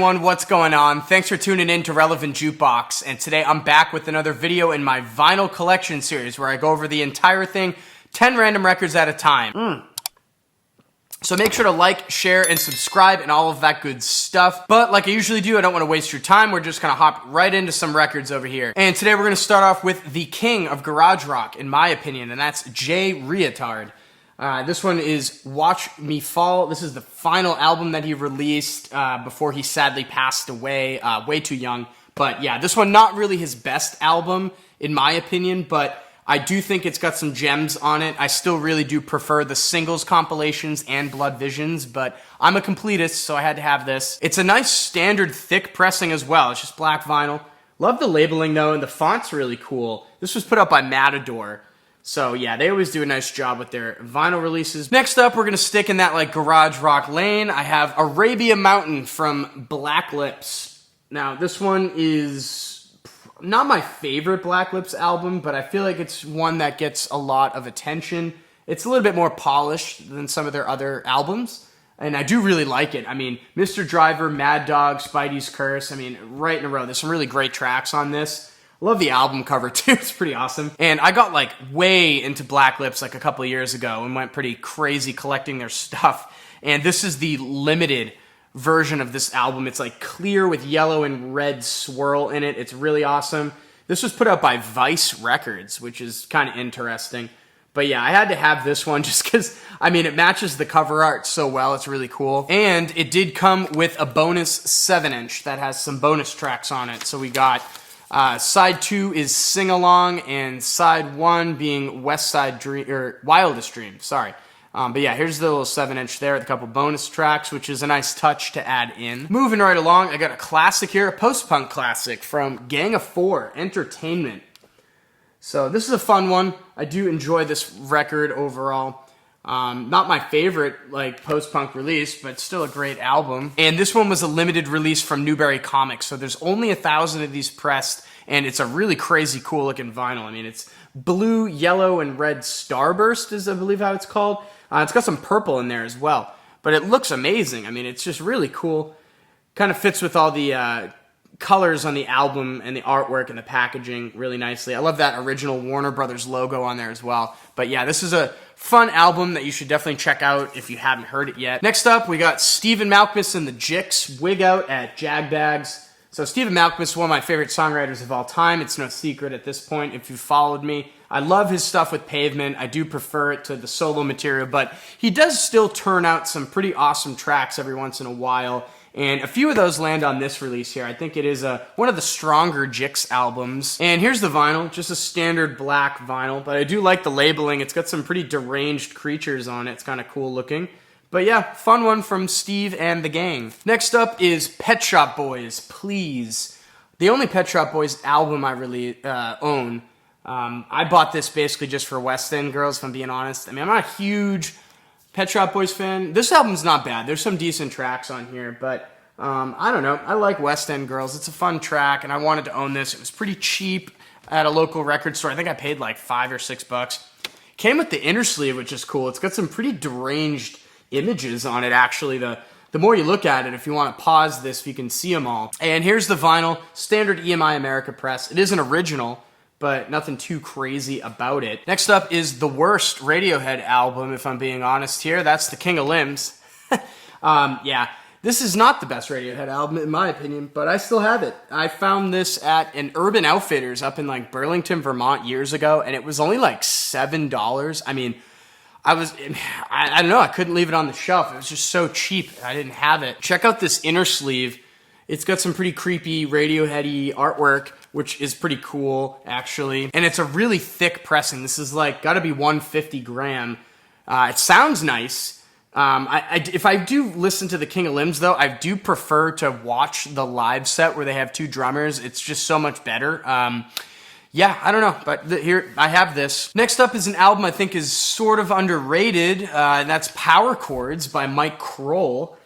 everyone, what's going on? Thanks for tuning in to Relevant Jukebox, and today I'm back with another video in my vinyl collection series where I go over the entire thing, 10 random records at a time. So make sure to like, share, and subscribe and all of that good stuff. But like I usually do, I don't want to waste your time. We're just going to hop right into some records over here. And today we're going to start off with the king of garage rock, in my opinion, and that's Reatard. This one is Watch Me Fall. This is the final album that he released before he sadly passed away, way too young. But yeah, this one, not really his best album, in my opinion, but I do think it's got some gems on it. I still really do prefer the singles compilations and Blood Visions, but I'm a completist, so I had to have this. It's a nice standard thick pressing as well. It's just black vinyl. Love the labeling though, and the font's really cool. This was put out by Matador. So yeah, they always do a nice job with their vinyl releases. Next up, we're gonna stick in that like garage rock lane. I have Arabia Mountain from Black Lips. Now this one is not my favorite Black Lips album, but I feel like it's one that gets a lot of attention. It's a little bit more polished than some of their other albums, and I do really like it. I mean, Mr. Driver, Mad Dog, Spidey's Curse, I mean, right in a row. There's some really great tracks on this. I love the album cover too, it's pretty awesome. And I got like way into Black Lips like a couple of years ago and went pretty crazy collecting their stuff. And this is the limited version of this album. It's like clear with yellow and red swirl in it. It's really awesome. This was put out by Vice Records, which is kind of interesting. But yeah, I had to have this one just because, I mean, it matches the cover art so well. It's really cool. And it did come with a bonus 7-inch that has some bonus tracks on it. So we got side 2 is Sing Along, and side 1 being West Side Dream, or Wildest Dream, sorry. But yeah, here's the little 7-inch there with a couple bonus tracks, which is a nice touch to add in. Moving right along, I got a classic here, a post-punk classic from Gang of Four, Entertainment. So this is a fun one. I do enjoy this record overall. Not my favorite like post-punk release, but still a great album. And this one was a limited release from Newberry Comics, so there's only 1,000 of these pressed, and it's a really crazy cool looking vinyl. I mean, it's blue, yellow, and red Starburst is, I believe, how it's called. It's got some purple in there as well, but it looks amazing. I mean, it's just really cool. Kind of fits with all the colors on the album and the artwork and the packaging really nicely. I love that original Warner Brothers logo on there as well. But yeah, this is a fun album that you should definitely check out if you haven't heard it yet. Next up, we got Stephen Malkmus and the Jicks, Wig Out at Jagbags. So Stephen Malkmus is one of my favorite songwriters of all time. It's no secret at this point if you've followed me. I love his stuff with Pavement. I do prefer it to the solo material, but he does still turn out some pretty awesome tracks every once in a while. And a few of those land on this release here. I think it is one of the stronger Jicks albums. And here's the vinyl, just a standard black vinyl, but I do like the labeling. It's got some pretty deranged creatures on it. It's kind of cool looking. But yeah, fun one from Steve and the gang. Next up is Pet Shop Boys, Please. The only Pet Shop Boys album I really own. I bought this basically just for West End Girls, if I'm being honest. I mean, I'm not a huge Pet Shop Boys fan. This album's not bad. There's some decent tracks on here, but I don't know. I like West End Girls. It's a fun track, and I wanted to own this. It was pretty cheap at a local record store. I think I paid like $5 or $6. Came with the inner sleeve, which is cool. It's got some pretty deranged images on it, actually. The more you look at it, if you want to pause this, you can see them all. And here's the vinyl, standard EMI America press. It is an original, but nothing too crazy about it. Next up is the worst Radiohead album, if I'm being honest here. That's The King of Limbs. Yeah, this is not the best Radiohead album, in my opinion, but I still have it. I found this at an Urban Outfitters up in like Burlington, Vermont years ago, and it was only like $7. I mean, I don't know, I couldn't leave it on the shelf. It was just so cheap, I didn't have it. Check out this inner sleeve. It's got some pretty creepy Radiohead-y artwork, which is pretty cool, actually. And it's a really thick pressing. This is like, gotta be 150 gram. It sounds nice. If I do listen to the King of Limbs, though, I do prefer to watch the live set where they have two drummers. It's just so much better. Yeah, I don't know, but here, I have this. Next up is an album I think is sort of underrated, and that's Power Chords by Mike Kroll.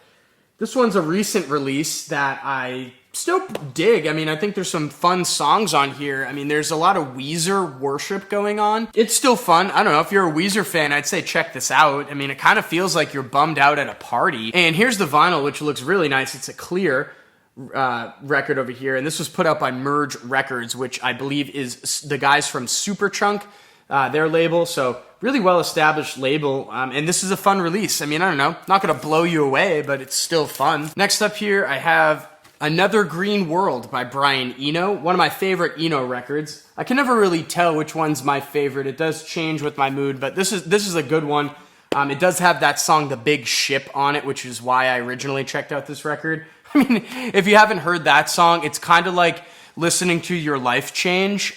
This one's a recent release that I still dig. I mean, I think there's some fun songs on here. I mean, there's a lot of Weezer worship going on. It's still fun. I don't know, if you're a Weezer fan, I'd say check this out. I mean, it kind of feels like you're bummed out at a party. And here's the vinyl, which looks really nice. It's a clear. record over here, and this was put out by Merge Records, which I believe is the guys from Superchunk, their label. So really well established label, and this is a fun release. I mean, I don't know, not gonna blow you away, but it's still fun. Next up here, I have Another Green World by Brian Eno, one of my favorite Eno records. I can never really tell which one's my favorite. It does change with my mood, but this is a good one. It does have that song The Big Ship on it, which is why I originally checked out this record. I mean, if you haven't heard that song, it's kind of like listening to your life change,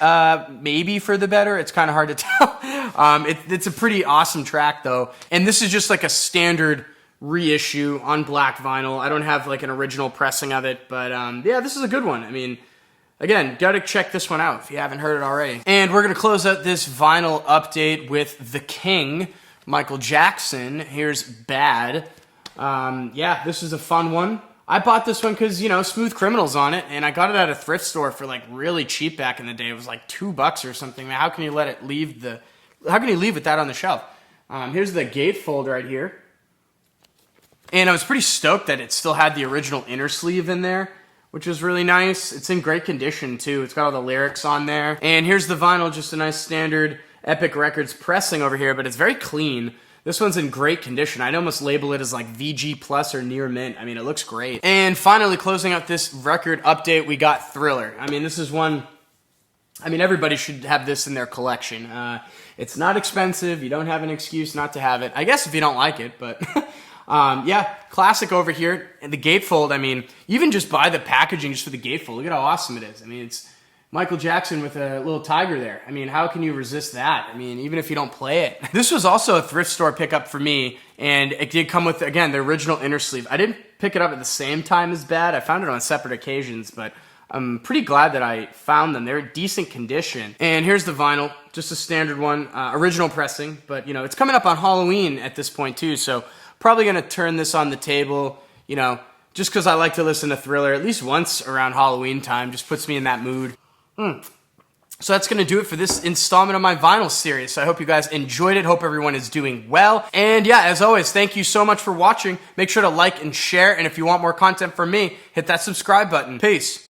maybe for the better. It's kind of hard to tell. It's a pretty awesome track, though. And this is just like a standard reissue on black vinyl. I don't have like an original pressing of it, but yeah, this is a good one. I mean, again, gotta check this one out if you haven't heard it already. And we're gonna close out this vinyl update with The King, Michael Jackson. Here's Bad. Yeah, this is a fun one. I bought this one because, you know, Smooth Criminal's on it, and I got it at a thrift store for like really cheap back in the day. It was like $2 or something. How can you let it leave how can you leave with that on the shelf? Here's the gatefold right here. And I was pretty stoked that it still had the original inner sleeve in there, which was really nice. It's in great condition too. It's got all the lyrics on there. And here's the vinyl, just a nice standard Epic Records pressing over here, but it's very clean. This one's in great condition. I'd almost label it as like VG Plus or near mint. I mean, it looks great. And finally, closing out this record update, we got Thriller. I mean, this is one, I mean, everybody should have this in their collection. It's not expensive. You don't have an excuse not to have it. I guess if you don't like it, but yeah, classic over here. And the gatefold, I mean, even just buy the packaging just for the gatefold. Look at how awesome it is. I mean, it's Michael Jackson with a little tiger there. I mean, how can you resist that? I mean, even if you don't play it. This was also a thrift store pickup for me, and it did come with, again, the original inner sleeve. I didn't pick it up at the same time as Bad. I found it on separate occasions, but I'm pretty glad that I found them. They're in decent condition. And here's the vinyl, just a standard one, original pressing, but, you know, it's coming up on Halloween at this point, too, so probably going to turn this on the table, you know, just because I like to listen to Thriller at least once around Halloween time. Just puts me in that mood. So that's going to do it for this installment of my vinyl series. So I hope you guys enjoyed it. Hope everyone is doing well. And yeah, as always, thank you so much for watching. Make sure to like and share. And if you want more content from me, hit that subscribe button. Peace.